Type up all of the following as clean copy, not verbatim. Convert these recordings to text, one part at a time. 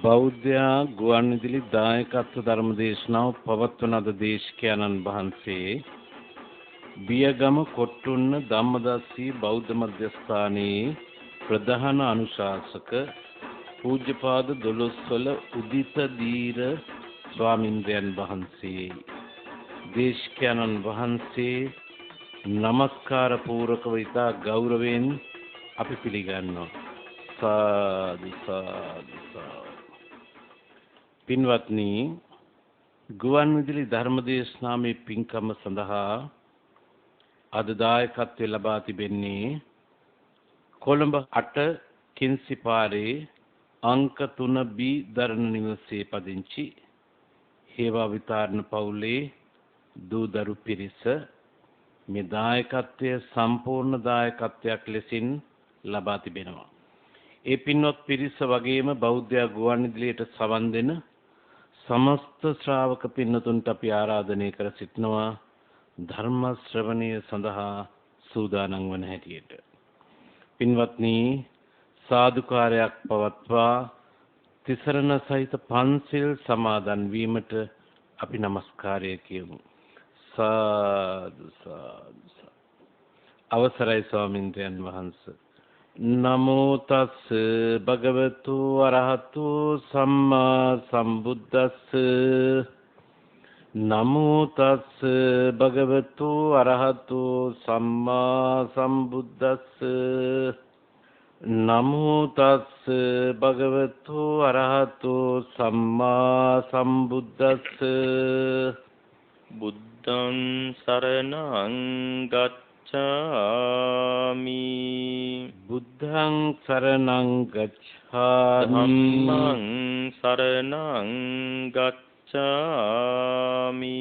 බෞද්ධ ගුවන්විදුලි දායකත්ව ධර්ම දේශනාව පවත්වන අද දේශකයන්න් වහන්සේ බියගම කොට්ටුන්න ධම්මදස්සී බෞද්ධ මධ්‍යස්ථානයේ ප්‍රධාන අනුශාසක පූජ්‍යපාද දොළොස්වල උදිත දීර ස්වාමින්ද්‍රයන් වහන්සේ දේශකයන්න් වහන්සේ නමස්කාර පූර්වකව ඉතා ගෞරවයෙන් අපි පිළිගන්නවා. සාදු සාදු සාදු. පින්වත්නි, ගුවන්විදුලි ධර්මදේශනාමේ පින්කම සඳහා අද දායකත්වය ලබා තිබෙන්නේ කොළඹ 8 කින්සි පාරේ අංක 3B දරණ නිවසේ පදිංචි හේවා විතාරණ පවුලේ දූ දරු පිරිස. මේ දායකත්වය සම්පූර්ණ දායකත්වයක් ලෙසින් ලබා තිබෙනවා. ඒ පින්වත් පිරිස වගේම බෞද්ධ ගුවන්විදුලියට සවන් දෙන සමස්ත ශ්‍රාවක පින්නතුන්ට අපි ආරාධනය කර සිටිනවා ධර්ම ශ්‍රවණය සඳහා සූදානම් වන හැටියට. පින්වත්නි, සාදුකාරයක් පවත්වා තිසරණ සහිත පන්සිල් සමාදන් වීමට අපි নমස්කාරය කියමු. සාදු සාදු. අවසරයි ස්වාමින්ද්‍රයන් වහන්සේ. නමෝ තස් භගවතු අරහතු සම්මා සම්බුද්දස්ස. නමෝ තස් භගවතු අරහතු සම්මා සම්බුද්දස්ස. නමෝ තස් භගවතු අරහතු සම්මා සම්බුද්දස්ස. බුද්ධං සරණං ගච්ඡාමි. බුද්ධං සරණං ගච්ඡාමි. ධම්මං සරණං ගච්ඡාමි.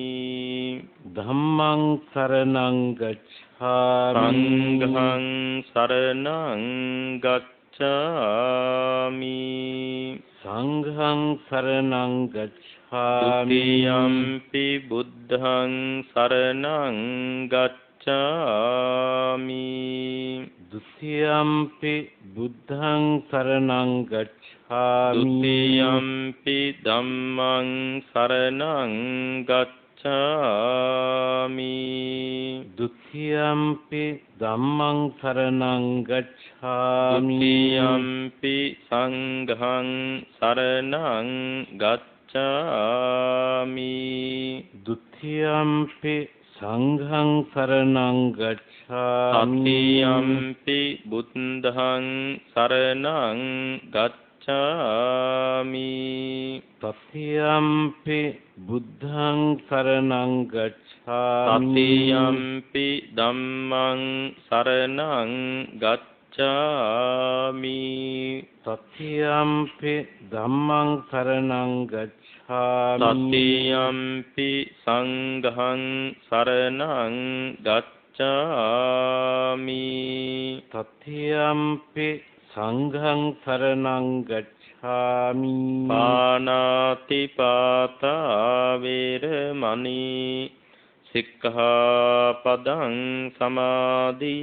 ධම්මං සරණං ගච්ඡාමි. සංඝං සරණං ගච්ඡාමි. සංඝං සරණං ගච්ඡාමි. ද්විතියම්පි බුද්ධං සරණං ගච්ඡාමි. ဒ ුතියම්පි බුද්ධං සරණං ගච්ඡාමි. ဒ ුතියම්පි ධම්මං සරණං ගච්ඡාමි. ဒ ුතියම්පි ධම්මං සරණං ගච්ඡාමි. ဒ ුතියම්පි සංඝං සරණං ගච්ඡාමි. ဒ ුතියම්පි සංඝං සරණං ගච්ඡාමි. තතියම්පි බුද්ධං සරණං ගච්ඡාමි. තතියම්පි බුද්ධං සරණං ගච්ඡාමි. තතියම්පි ධම්මං සරණං ගච්ඡාමි. තතියම්පි ධම්මං සරණං ගච්ඡාමි. තතියම්පි සංඝං සරණං ගච්ඡාමි. තතියම්පි සංඝං සරණං ගච්ඡාමි. පාණාති පාතා වේරමණී සික්ඛාපදං සමාදියාමි.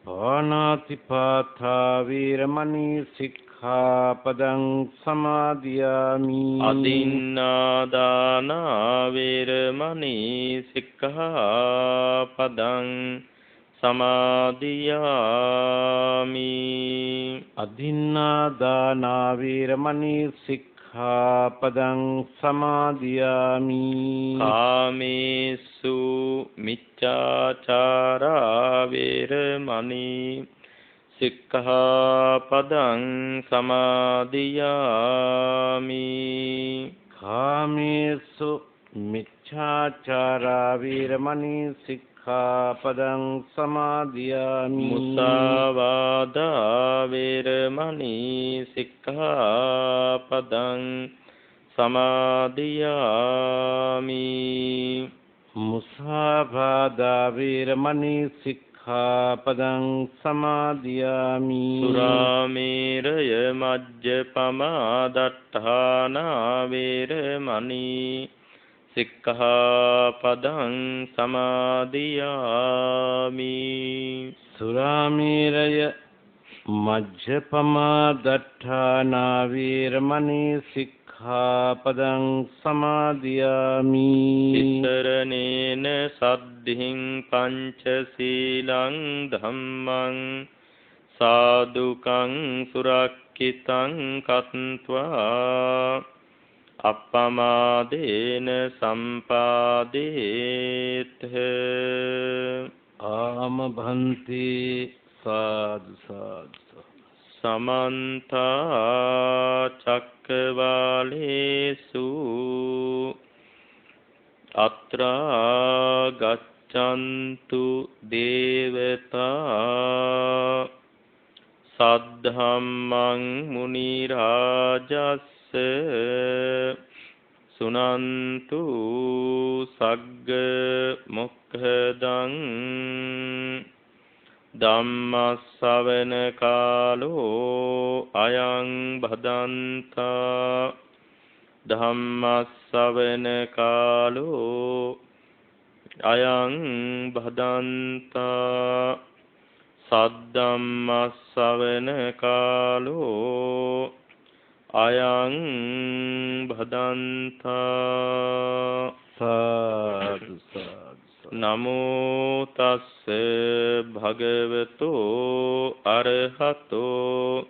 පාණාතිපාතා වේරමණී සික්ඛාපදං සමාදියාමි. අදින්නාදාන වේරමණී සික්ඛාපදං සමාදියාමි. අදින්නාදාන වේරමණී සික්ඛාපදං සමාදියාමි. කාමේසු මිච්ඡාචාරා වේරමණී සික්ඛාපදං සමාදියාමි. කාමේසු මිච්ඡාචාරා වේරමණී සික්ඛාපදං සමාදියාමි. මුසාවාදා වේරමණී සික්ඛාපදං සමාදියාමි. මුසාවාදා වේරමණී සික්ඛාපදං සමාදියාමි. සුරාමේරය මජ්ජපමා දට්ඨානා වේරමණී සික්ඛාපදං සමාදියාමි. සුරාමේරය මජ්ජපමා දට්ඨානා වීරමණී සික්ඛාපදං සමාදියාමි. ඉතරණේන සද්ධින් පංචශීලං ධම්මං සාදුකං සුරක්ඛිතං කତ୍වා අප්පමාදේන සම්පාදේත. ආම භන්ති සාදු සාදු. සමන්ත චක්කවාලේසු අත්‍රා ගච්ඡන්තු දේවතා සද්ධම්මං මුනි රාජස්ස සුනන්තු සග්ග මොක්ඛදං ධම්මස්සවන කාලෝ අයං භදන්තා ධම්මස්සවන කාලෝ අයං භදන්තා සද්ධම්මස්සවන කාලෝ අයං භදන්තා. සාදු සාදු. නමෝ තස්ස භගවතෝ අරහතෝ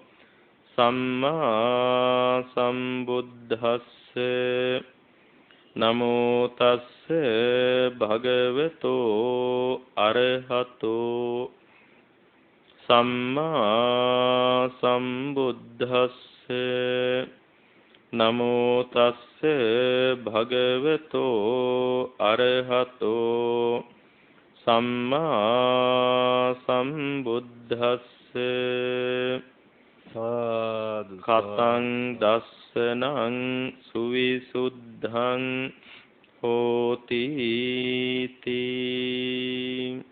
සම්මා සම්බුද්දස්ස. නමෝ තස්ස භගවතෝ අරහතෝ සම්මා සම්බුද්දස්ස. නමෝ තස්ස භගවතෝ අරහතෝ සම්මා සම්බුද්දස්ස. සාදු. කතං දස්සනං සුවිසුද්ධං හෝති තී.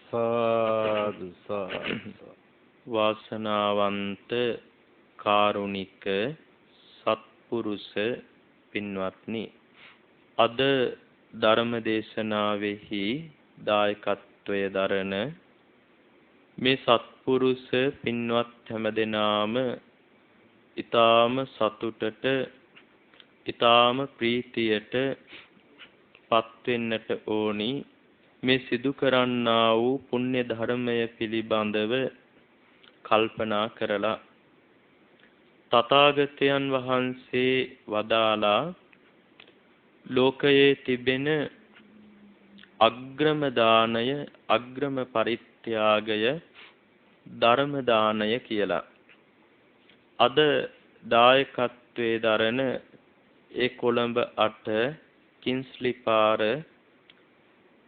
සාදු සාදු. වාසනාවන්ත කාරුණික සත්පුරුෂ පින්වත්නි, අද ධර්ම දේශනාවෙහි දායකත්වය දරන මේ සත්පුරුෂ පින්වත් හැමදෙනාම ඊ타ම සතුටට ඊ타ම ප්‍රීතියට පත්වෙන්නට ඕනි. මේ සිදු කරන්නා වූ පුණ්‍ය ධර්මය පිළිබඳව කල්පනා කරලා තථාගතයන් වහන්සේ වදාලා ලෝකයේ තිබෙන අග්‍රම දානය අග්‍රම පරිත්‍යාගය ධර්ම දානය කියලා. අද දායකත්වයේ දරන ඒ කොළඹ 8 කින්ස්ලි පාර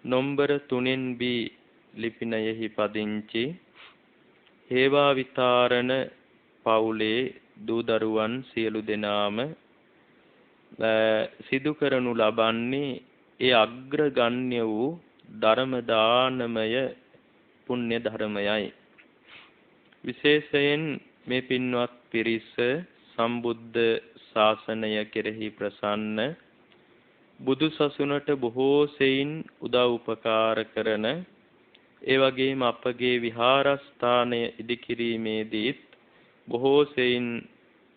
නොම්බර 3B ලිපිනයෙහි පදිංචි හේවා විතාරණ පවුලේ දූ දරුවන් සියලු දෙනාම සිදු කරනු ලබන්නේ ඒ අග්‍රගණ්‍ය වූ ධර්ම දානමය පුණ්‍ය ධර්මයයි. විශේෂයෙන් මේ පින්වත් පිරිස සම්බුද්ධ ශාසනය කෙරෙහි ප්‍රසන්න බුදු සසුනට බොහෝ සෙයින් උදව් උපකාර කරන, ඒ වගේම අපගේ විහාරස්ථානය ඉදිකිරීමේදීත් බොහෝ සෙයින්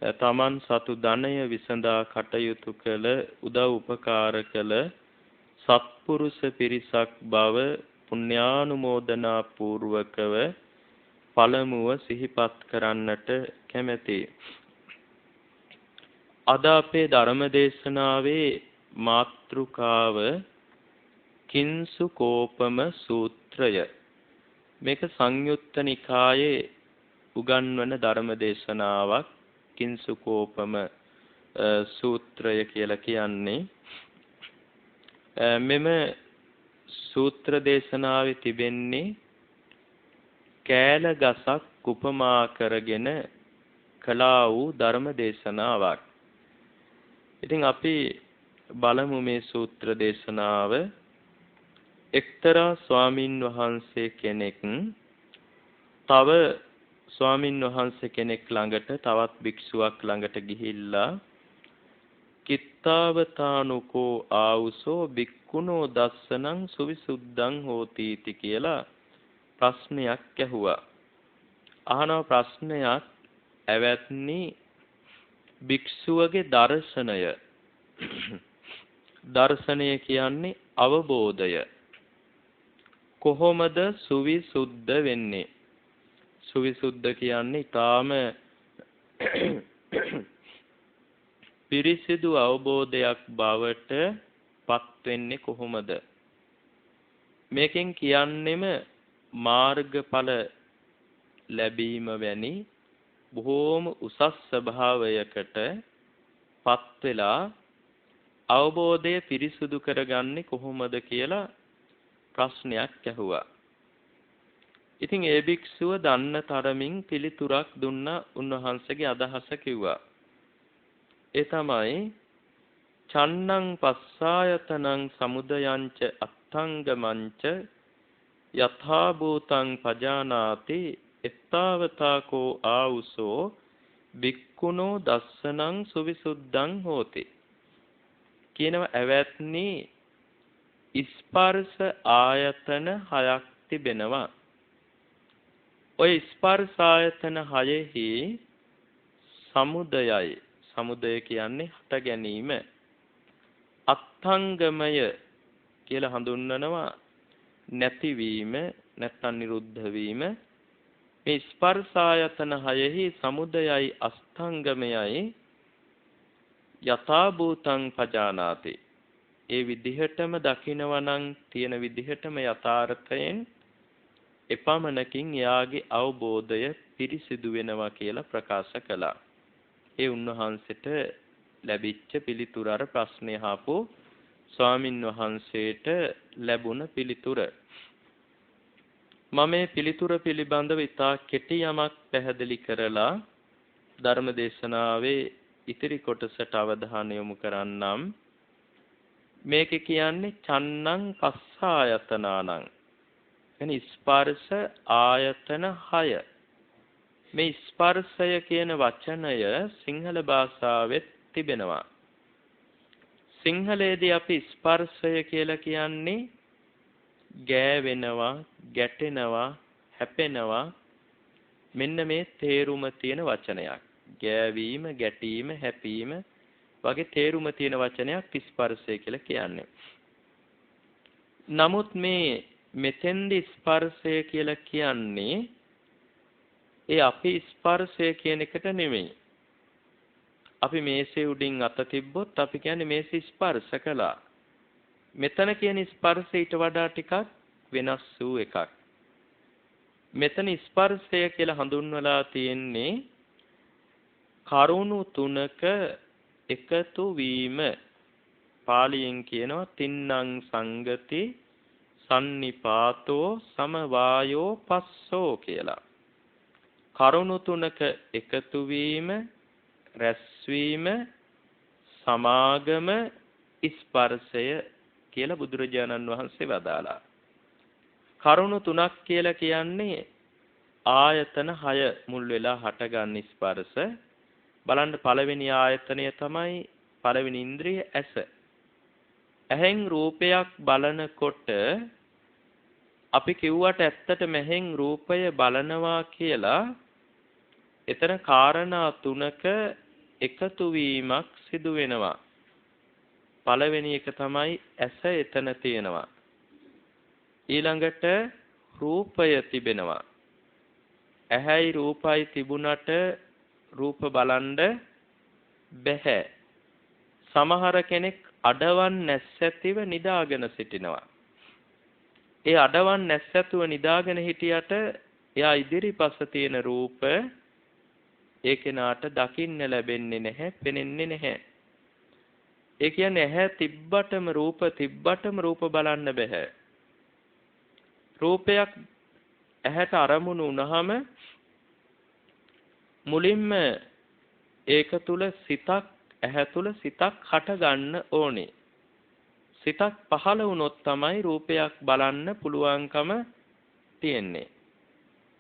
තමන් සතු ධනය විසඳා කටයුතු කළ උදව් උපකාර කළ සත්පුරුෂ පිරිසක් බව පුණ්‍යානුමෝදනා පූර්වකව පළමුව සිහිපත් කරන්නට කැමැතියි. අද අපේ ධර්ම දේශනාවේ මාතෘකාව කිංසු කෝපම සූත්‍රය. මේක සංයුත්ත නිකායේ උගන්වන ධර්ම දේශනාවක්. කිංසු කෝපම සූත්‍රය කියලා කියන්නේ මෙම සූත්‍ර දේශනාවේ තිබෙන්නේ කෑල ගසක් උපමා කරගෙන කළා වූ ධර්ම දේශනාවක්. ඉතින් අපි බලමු මේ සූත්‍ර දේශනාව. එක්තරා ස්වාමින් වහන්සේ කෙනෙක් තව ස්වාමින් වහන්සේ කෙනෙක් ළඟට තවත් භික්ෂුවක් ළඟට ගිහිල්ලා කිත්තාවතානුකෝ ආවුසෝ භික්ඛුනෝ දස්සනං සුවිසුද්ධං හෝති කියලා ප්‍රශ්නයක් ඇහුවා. අහනවා ප්‍රශ්නයක් ඇවැත්නි භික්ෂුවගේ දර්ශනය දර්ශනය කියන්නේ අවබෝධය කොහොමද සුවිසුද්ධ වෙන්නේ සුවිසුද්ධ කියන්නේ ඊටාම පිරිසිදු අවබෝධයක් බවට පත් වෙන්නේ කොහොමද මේකෙන් කියන්නෙම මාර්ගඵල ලැබීම වැනි බොහෝම උසස් ස්වභාවයකට පත් වෙලා අවබෝධය පිරිසුදු කරගන්නේ කොහොමද කියලා ප්‍රශ්නයක් ඇහුවා. ඉතින් ඒ භික්ෂුව දන්න තරමින් පිළිතුරක් දුන්නා උන්වහන්සේගේ අදහස කිව්වා. ඒ තමයි චන්නං පස්සායතනං සමුදයංච අත්ථංගමංච යථා භූතං පජානාති එත්තාවතාකෝ ආවුසෝ භික්ඛුනෝ දස්සනං සුවිසුද්ධං හෝති කියනවා ඇවැත්නි ස්පර්ශ ආයතන හයක් තිබෙනවා. ඔය ස්පර්ශ ආයතන හයෙහි සමුදයයි සමුදය කියන්නේ හට ගැනීම අත්ථංගමය කියලා හඳුන්වනවා නැතිවීම නැත්නම් නිරුද්ධ වීම මේ ස්පර්ශ ආයතන හයෙහි සමුදයයි අස්ථංගමයයි යථා භූතං පජානාති ඒ විදිහටම දකිනවා නම් තියෙන විදිහටම යථාර්ථයෙන් එපමණකින් යාගේ අවබෝධය පිරිසිදු වෙනවා කියලා ප්‍රකාශ කළා. ඒ උන්වහන්සේට ලැබිච්ච පිළිතුර අර ප්‍රශ්නේ අහපු ස්වාමින් වහන්සේට ලැබුණ පිළිතුර. මම මේ පිළිතුර පිළිබඳව ඉතා කෙටි යමක් පැහැදිලි කරලා ධර්ම දේශනාවේ ඉතිරි කොටසට අවධානය යොමු කරන්නම්. මේක කියන්නේ චන්නං පස්සායතනානං يعني ස්පර්ශ ආයතන 6. මේ ස්පර්ශය කියන වචනය සිංහල භාෂාවෙත් තිබෙනවා. සිංහලයේදී අපි ස්පර්ශය කියලා කියන්නේ ගෑවෙනවා, ගැටෙනවා, හැපෙනවා මෙන්න මේ තේරුම තියෙන වචනයක්. ගෑවීම, ගැටීම, හැපීම වගේ තේරුම තියෙන වචනයක් ස්පර්ශය කියලා කියන්නේ. නමුත් මේ මෙතෙන්දි ස්පර්ශය කියලා කියන්නේ ඒ අපි ස්පර්ශය කියන එකට නෙමෙයි. අපි මේසේ උඩින් අත තිබ්බොත් අපි කියන්නේ මේසේ ස්පර්ශ කළා. මෙතන කියන ස්පර්ශය ඊට වඩා ටිකක් වෙනස් වූ එකක්. මෙතන ස්පර්ශය කියලා හඳුන්වලා තියෙන්නේ කරුණු තුනක එකතු වීම. පාලියෙන් කියනවා තින්නං සංගති සන්නිපාතෝ සමවායෝ පස්සෝ කියලා. කරුණු තුනක එකතු වීම, රැස්වීම, සමාගම ස්පර්ශය කියලා බුදුරජාණන් වහන්සේ වදාලා. කරුණු තුනක් කියලා කියන්නේ ආයතන 6 මුල් වෙලා හටගන්න ස්පර්ශ. බලන්න පළවෙනි ආයතනය තමයි පළවෙනි ඉන්ද්‍රිය ඇස. ඇහෙන් රූපයක් බලනකොට අපි කිව්වට ඇත්තටම ඇහෙන් රූපය බලනවා කියලා එතන කාරණා තුනක එකතු වීමක් සිදු වෙනවා. පළවෙනි එක තමයි ඇස එතන තියෙනවා. ඊළඟට රූපය තිබෙනවා. ඇහැයි රූපයි තිබුණට රූප බලන්න බැහැ. සමහර කෙනෙක් අඩවන් නැස්සැතිව නිදාගෙන සිටිනවා. ඒ අඩවන් නැස්සැතුව නිදාගෙන හිටියට එයා ඉදිරිපස තියෙන රූප ඒ කෙනාට දකින්න ලැබෙන්නේ නැහැ, පෙනෙන්නේ නැහැ. ඒ කියන්නේ ඇහැ තිබ්බටම රූප බලන්න බෑ. රූපයක් ඇහැට අරමුණු වුණාම මුලින්ම ඒක තුල සිතක් ඇහැ තුල සිතක් හට ගන්න ඕනේ. සිතක් පහළ වුණොත් තමයි රූපයක් බලන්න පුළුවන්කම තියෙන්නේ.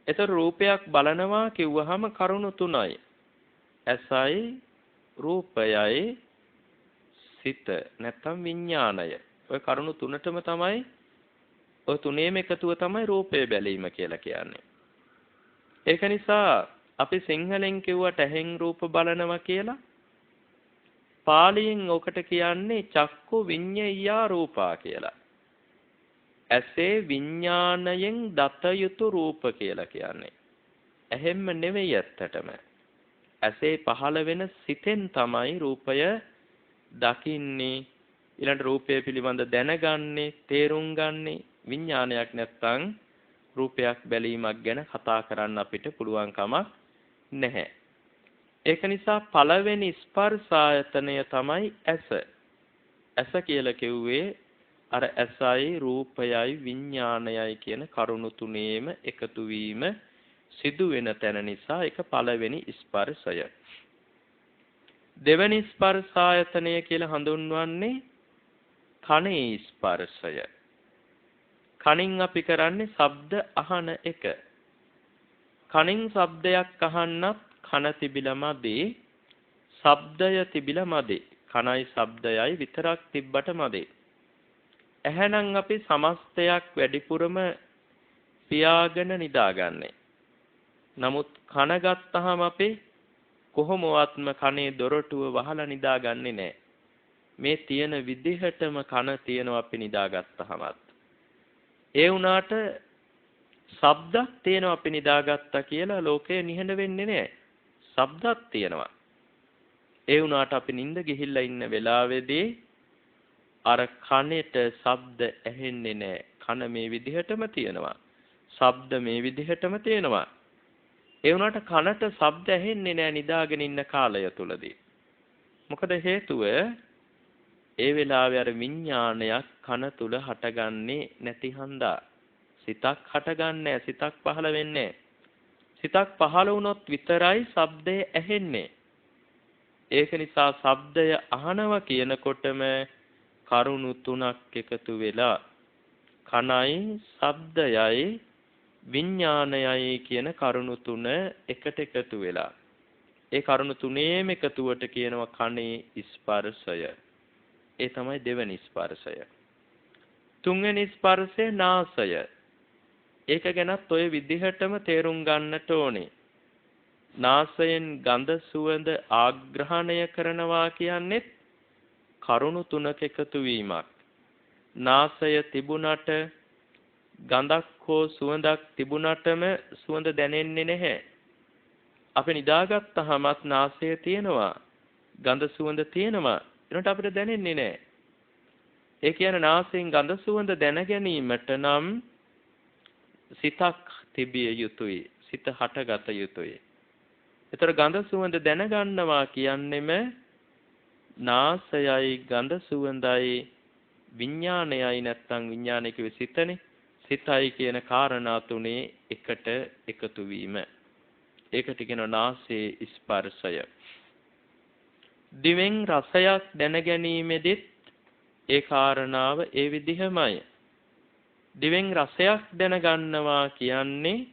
ඒතර රූපයක් බලනවා කිව්වහම කරුණු තුනයි. ඇසයි, රූපයයි, සිත නැත්නම් විඥාණය. ඔය කරුණු තුනටම තමයි ඔය තුනේම එකතුව තමයි රූපය බැලීම කියලා කියන්නේ. ඒක නිසා අපි සිංහලෙන් කිව්වට ඇහෙන් රූප බලනවා කියලා පාලියෙන් ඔකට කියන්නේ චක්කු විඤ්ඤයා රූපා කියලා. ඇසේ විඥාණයෙන් දත යුතු රූප කියලා කියන්නේ. ඇහෙන්ම නෙවෙයි ඇත්තටම. ඇසේ පහළ වෙන සිතෙන් තමයි රූපය දකින්නේ. ඊළඟ රූපය පිළිබඳ දැනගන්නේ, තේරුම් ගන්නේ. විඥානයක් නැත්තම් රූපයක් බැලීමක් ගැන කතා කරන්න අපිට පුළුවන් කමක් නැහැ. ඒක නිසා පළවෙනි ස්පර්ශ ආයතනය තමයි ඇස. ඇස කියලා කිව්වේ අර ඇසයි රූපයයි විඥානයයි කියන කරුණු තුනේම එකතු වීම සිදු වෙන තැන නිසා ඒක පළවෙනි ස්පර්ශය. දෙවෙනි ස්පර්ශ ආයතනය කියලා හඳුන්වන්නේ කනේ ස්පර්ශය. කනින් අපි කරන්නේ ශබ්ද අහන එක. කනින් ශබ්දයක් අහන්නත් කන තිබිලා මදි. ශබ්දය තිබිලා මදි. කනයි ශබ්දයයි විතරක් තිබ්බට මදි. එහෙනම් අපි සමස්තයක් වැඩිපුරම පියාගෙන නිදාගන්නේ. නමුත් කන ගත්තාම අපි කොහොමවත්ම කනේ දොරටුව වහලා නිදාගන්නේ නැහැ. මේ තියෙන විදිහටම කන තියෙනවා අපි නිදාගත්තාමත්. ඒ වුණාට ශබ්දක් තියෙනවා අපි නිදාගත්තා කියලා ලෝකය නිහඬ වෙන්නේ නැහැ. ශබ්දක් තියෙනවා. ඒ වුණාට අපි නිින්ද ගිහිල්ලා ඉන්න වෙලාවේදී අර කනෙට ශබ්ද ඇහෙන්නේ නැහැ. කන මේ විදිහටම තියෙනවා. ශබ්ද මේ විදිහටම තියෙනවා. ඒ වුණාට කනට ශබ්ද ඇහෙන්නේ නැහැ නිදාගෙන ඉන්න කාලය තුලදී. මොකද හේතුව ඒ වෙලාවේ අර විඥානයක් කන තුල හටගන්නේ නැති හන්දා. සිතක් හටගන්නේ සිතක් පහළ වෙන්නේ. සිතක් පහළ වුණොත් විතරයි ශබ්දය ඇහෙන්නේ. ඒක නිසා ශබ්දය අහනවා කියනකොටම කරුණු තුනක් එකතු වෙලා කනයි ශබ්දයයි විඥානයයි කියන කරුණු තුන එකට එකතු වෙලා ඒ කරුණු තුනේම එකතුවට කියනවා කනේ ස්පර්ශය. ඒ තමයි දෙවෙනි ස්පර්ශය. තුන්වෙනි ස්පර්ශය නාසය. ඒක ගැනත් ඔය විදිහටම තේරුම් ගන්නට ඕනේ. නාසයෙන් ගඳ සුවඳ ආග්‍රහණය කරනවා කියන්නේ කරුණු තුනක එකතු වීමක්. නාසය තිබුණට ගඳක් හෝ සුවඳක් තිබුණටම සුවඳ දැනෙන්නේ නැහැ. අපි නිදාගත්තාමත් නාසය තියෙනවා. ගඳ සුවඳ තියෙනවා. ඒකට අපිට දැනෙන්නේ නැහැ. ඒ කියන්නේ නාසයෙන් ගඳ සුවඳ දැන ගැනීමට නම් සිතක් තිබිය යුතුයි. සිත හටගත යුතුයි. ඒතර ගඳ සුවඳ දැනගන්නවා කියන්නෙම නාසයයි ගඳ සුවඳයි විඥානයයි නැත්තම් විඥානය කිව්වේ සිතනේ. සිතයි කියන කාරණා තුනේ එකට එකතු වීම. ඒකට කියනවා නාසයේ ස්පර්ශය. දිවෙන් රසයක් දැන ගැනීමෙදිත් ඒ කාරණාව ඒ විදිහමයි. දිවෙන් රසයක් දැනගන්නවා කියන්නේ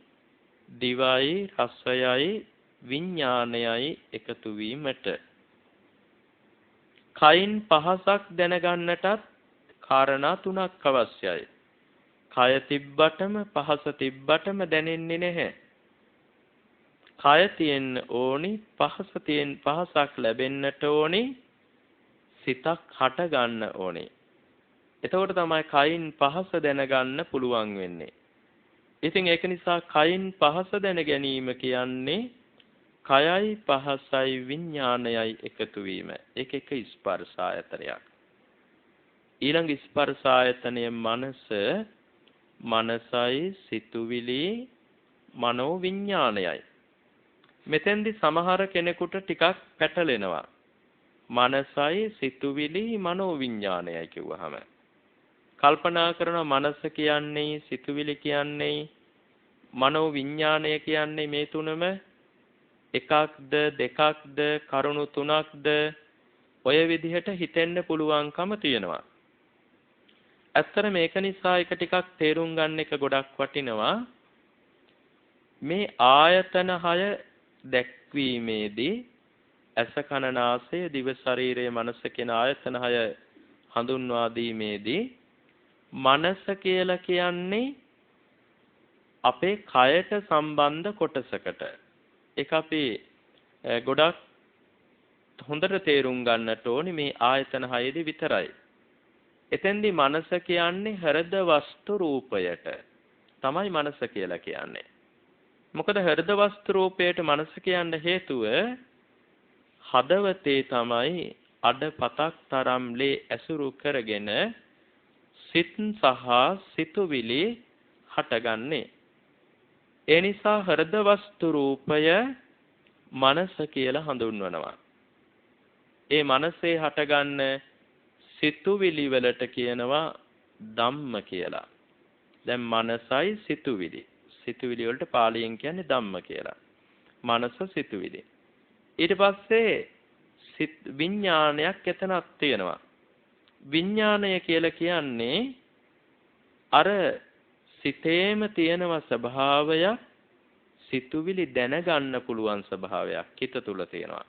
දිවයි රසයයි විඥානයයි එකතු වීමට. කයින් පහසක් දැනගන්නටත් කාරණා තුනක් අවශ්‍යයි. කය තිබ්බටම පහස තිබ්බටම දැනෙන්නේ නැහැ. කය තියෙන්න ඕනි, පහසක් ලැබෙන්නට ඕනි, සිතක් හට ගන්න ඕනි. එතකොට තමයි කයින් පහස දැනගන්න පුළුවන් වෙන්නේ. ඉතින් ඒක නිසා කයින් පහස දැන ගැනීම කියන්නේ කයයි පහසයි විඥානයයි එකතු වීම. ඒක එක ස්පර්ශ ආයතනයක්. ඊළඟ ස්පර්ශ ආයතනය මනස, මනසයි සිතුවිලි මනෝ විඥානයයි. මෙතෙන්දි සමහර කෙනෙකුට ටිකක් පැටලෙනවා. මනසයි සිතුවිලි මනෝ විඥානයයි කිව්වහම කල්පනා කරන මනස කියන්නේ සිතුවිලි කියන්නේ මනෝ විඥානය කියන්නේ මේ තුනම එකක්ද දෙකක්ද කරුණු තුනක්ද ඔය විදිහට හිතෙන්න පුළුවන්කම තියෙනවා. ඇත්තට මේක නිසා එක ටිකක් තේරුම් ගන්න එක ගොඩක් වටිනවා. මේ ආයතන 6 දැක්වීමේදී ඇස කන නාසය දිව ශරීරය මනස කියන ආයතන 6 හඳුන්වා දීමේදී මනස කියලා කියන්නේ අපේ කයට සම්බන්ධ කොටසකට. ඒක අපි ගොඩක් හොඳට තේරුම් ගන්නට ඕනි මේ ආයතන 6දී විතරයි. එතෙන්දී මනස කියන්නේ හෘද වස්තු රූපයට තමයි මනස කියලා කියන්නේ. මොකද හෘද වස්තු රූපයට මනස කියන්න හේතුව හදවතේ තමයි අඩපතක් තරම් ලේ ඇසුරු කරගෙන සිත් සහ සිතුවිලි හටගන්නේ. ඒ නිසා හෘද වස්තු රූපය මනස කියලා හඳුන්වනවා. ඒ මනසේ හටගන්න සිතුවිලි වලට කියනවා ධම්ම කියලා. දැන් මනසයි සිතුවිලි. සිතුවිලි වලට පාලියෙන් කියන්නේ ධම්ම කියලා. මනස සිතුවිලි. ඊට පස්සේ විඥානයක් එතනක් තියෙනවා. විඥානය කියලා කියන්නේ අර සිතේම තියෙන ස්වභාවය සිතුවිලි දැනගන්න පුළුවන් ස්වභාවයක් හිත තුල තියෙනවා.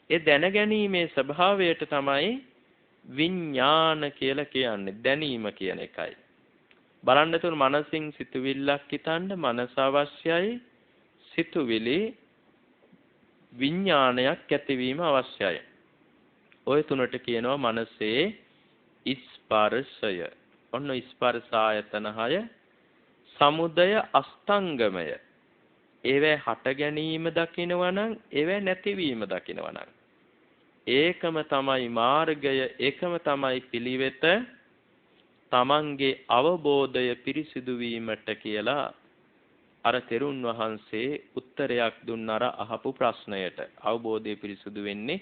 ඒ දැනගැනීමේ ස්වභාවයට තමයි විඥාන කියලා කියන්නේ. දැනීම කියන එකයි. බලන්න තුන මනසින් සිතුවිල්ලක් හිතන්න මනස අවශ්‍යයි. සිතුවිලි විඥානයක් ඇතිවීම අවශ්‍යයි. ඔය තුනට කියනවා මනසේ ස්පර්ශය. ඔන්න ස්පර්ශ ආයතන 6 සමුදය අස්තංගමය. ඒවැ හට ගැනීම දකිනවා නම් ඒවැ නැතිවීම දකිනවා නම් ඒකම තමයි මාර්ගය, ඒකම තමයි පිළිවෙත, තමන්ගේ අවබෝධය පිරිසිදු වීමට කියලා අර තෙරුන් වහන්සේ උත්තරයක් දුන්න අර අහපු ප්‍රශ්නයට. අවබෝධය පිරිසිදු වෙන්නේ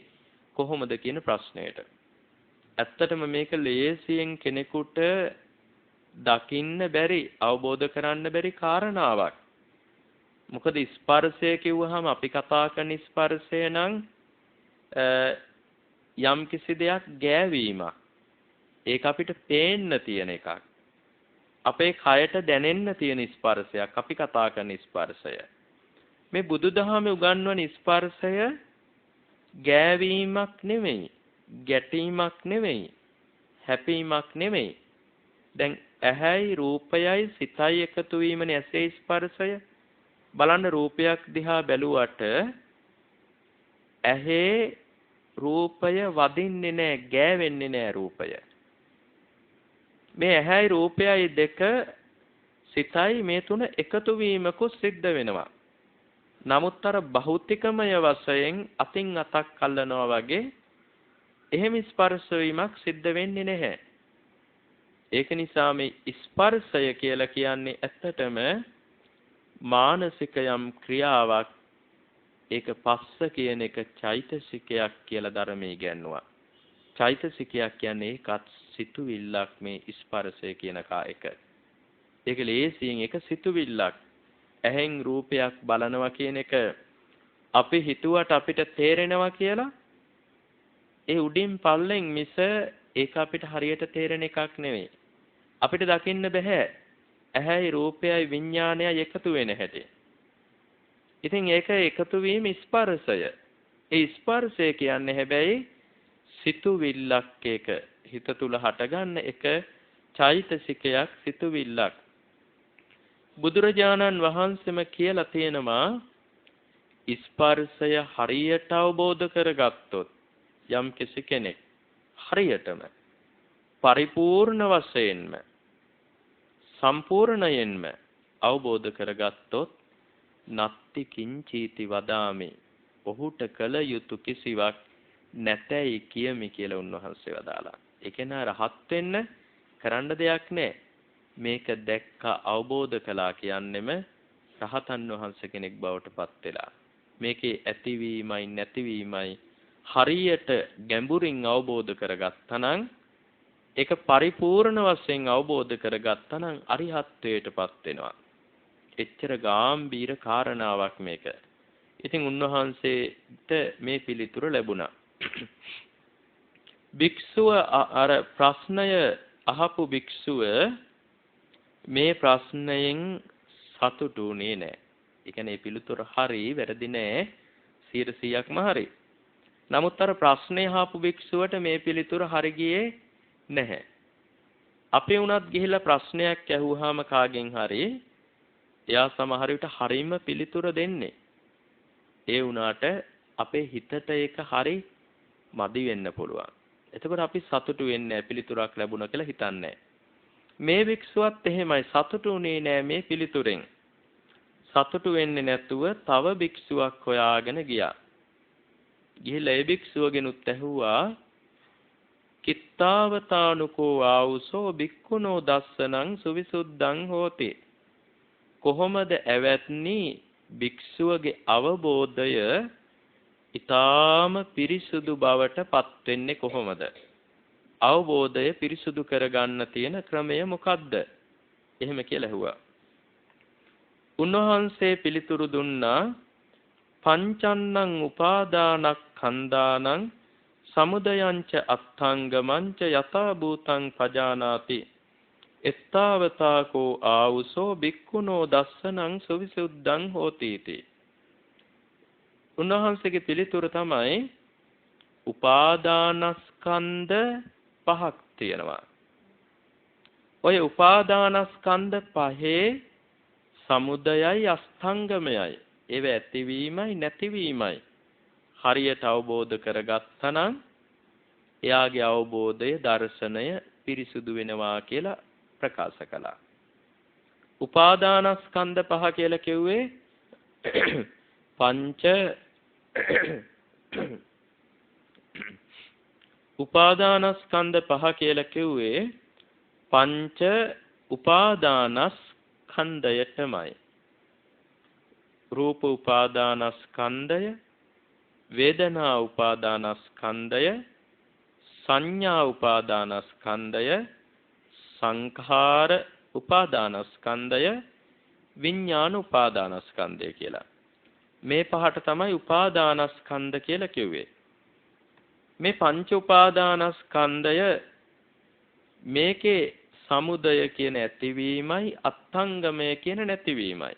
කොහොමද කියන ප්‍රශ්නයට. ඇත්තටම මේක ලේසියෙන් කෙනෙකුට දකින්න බැරි, අවබෝධ කරන්න බැරි කාරණාවක්. මොකද ස්පර්ශය කිව්වහම අපි කතා කරන ස්පර්ශය නම් යම් කිසි දෙයක් ගෑවීමක්. ඒක අපිට පේන්න තියෙන එකක්. අපේ කයට දැනෙන්න තියෙන ස්පර්ශයක් අපි කතා කරන ස්පර්ශය. මේ බුදුදහමේ උගන්වන ස්පර්ශය ගෑවීමක් නෙමෙයි, ගැටීමක් නෙමෙයි, හැපීමක් නෙමෙයි. දැන් ඇහැයි රූපයයි සිතයි එකතු වීමනේ ඇසේ ස්පර්ශය. බලන්න රූපයක් දිහා බැලුවට ඇහි රූපය වදින්නේ නැහැ, ගෑවෙන්නේ නැහැ රූපය. මේ ඇහැයි රූපයයි දෙක සිතයි මේ තුන එකතු වීමකුත් සිද්ධ වෙනවා. නමුත් අර භෞතිකමය වශයෙන් අතින් අතක් අල්ලනවා වගේ එහෙම ස්පර්ශ වීමක් සිද්ධ වෙන්නේ නැහැ. ඒක නිසා මේ ස්පර්ශය කියලා කියන්නේ ඇත්තටම මානසික යම් ක්‍රියාවක්. ඒක පස්ස කියන එක චෛතසිකයක් කියලා ධර්මයේ ඉගැන්වුවා. චෛතසිකයක් කියන්නේ ඒකත් සිතුවිල්ලක් මේ ස්පර්ශය කියන එක. ඒක ලේසියෙන් එක සිතුවිල්ලක්. ඇහෙන් රූපයක් බලනවා කියන එක අපි හිතුවට අපිට තේරෙනවා කියලා ඒ උඩින් පල්ලෙන් මිස ඒක අපිට හරියට තේරෙන එකක් නෙවෙයි. අපිට දකින්න බෑ ඇහැයි රූපයයි විඥානයයි එකතු වෙන හැටි. ඉතින් ඒක එකතු වීම ස්පර්ශය. ඒ ස්පර්ශය කියන්නේ හැබැයි සිතුවිල්ලක්. ඒක හිත තුල හටගන්න එක චෛතසිකයක්, සිතුවිල්ලක්. බුදුරජාණන් වහන්සේම කියලා තියෙනවා ස්පර්ශය හරියට අවබෝධ කරගත්තොත් යම් කෙනෙක් හරියටම පරිපූර්ණ වශයෙන්ම සම්පූර්ණයෙන්ම අවබෝධ කරගත්තොත් නත්ති කිංචීති වදාමි, ඔහුට කල යුතු කිසිවක් නැතයි කියමි කියලා උන්වහන්සේ වදාලා. ඒ කියන්නේ රහත් වෙන්න කරන්න දෙයක් නැහැ. මේක දැක්ක අවබෝධ කළා කියන්නෙම රහතන් වහන්සේ කෙනෙක් බවට පත් වෙලා. මේකේ ඇතිවීමයි නැතිවීමයි හරියට ගැඹුරින් අවබෝධ කරගත්තා නම්, ඒක පරිපූර්ණ වශයෙන් අවබෝධ කරගත්තා නම් අරිහත්ත්වයටපත් වෙනවා. එච්චර ගැඹීර කාරණාවක් මේක. ඉතින් උන්වහන්සේට මේ පිළිතුර ලැබුණා. භික්ෂුව අර ප්‍රශ්නය අහපු භික්ෂුව මේ ප්‍රශ්නයෙන් සතුටු වුණේ නැහැ. ඒ කියන්නේ මේ පිළිතුර හරි වැරදි නෑ 100%ක්ම හරි. නමුත් අර ප්‍රශ්නේ අහපු භික්ෂුවට මේ පිළිතුර හරි ගියේ නැහැ. අපි වුණත් ගිහිල්ලා ප්‍රශ්නයක් ඇහුවාම කාගෙන් හරි එයා සමහර විට හරීම පිළිතුර දෙන්නේ. ඒ වුණාට අපේ හිතට ඒක හරි මදි වෙන්න පුළුවන්. එතකොට අපි සතුටු වෙන්නේ නැහැ පිළිතුරක් ලැබුණා කියලා හිතන්නේ. මේ වික්ෂුවත් එහෙමයි සතුටු වෙන්නේ නැහැ මේ පිළිතුරෙන්. සතුටු වෙන්නේ නැතුව තව භික්ෂුවක් හොයාගෙන ගියා. ගිහිල්ලා ඒ භික්ෂුවගෙනුත් ඇහුවා කිත්තාවතානුකෝ ආවුසෝ භික්ඛුනෝ දස්සනං සුවිසුද්ධං හෝති. කොහොමද ඇවැත්නි භික්ෂුවගේ අවබෝධය ඊටාම පිරිසුදු බවට පත් වෙන්නේ කොහොමද? අවබෝධය පිරිසුදු කරගන්න තියෙන ක්‍රමය මොකද්ද? එහෙම කියලා ඇහුවා. උන්වහන්සේ පිළිතුරු දුන්නා පංචන්නං උපාදානස්කන්ධානං සමුදයංච අත්ථංගමංච යථා භූතං පජානාති එත්තාවතාකෝ ආවුසෝ භික්ඛුනෝ දස්සනං සුවිසුද්ධං හෝති. උන්වහන්සේගේ පිළිතුර තමයි උපාදානස්කන්ධ පහක් තියෙනවා. ඔය උපාදානස්කන්ධ පහේ සමුදයයි අස්තංගමයයි. ඒව ඇතිවීමයි නැතිවීමයි. හරියට අවබෝධ කරගත්තා නම් එයාගේ අවබෝධය දර්ශනය පිරිසුදු වෙනවා කියලා ප්‍රකාශ කළා. උපාදානස්කන්ධ පහ කියලා කිව්වේ පංච උපාදානස්කන්ධ පහ කියලා කිව්වේ පංච උපාදානස්කන්ධයටමයි. රූප උපාදානස්කන්ධය, වේදනා උපාදානස්කන්ධය, සංඥා උපාදානස්කන්ධය, සංඛාර උපාදානස්කන්ධය, විඥාන උපාදානස්කන්ධය කියලා. මේ පහට තමයි උපාදානස්කන්ධ කියලා කිව්වේ. මේ පංච උපාදානස්කන්ධය මේකේ සමුදය කියන ඇතිවීමයි අත්ංගමය කියන නැතිවීමයි.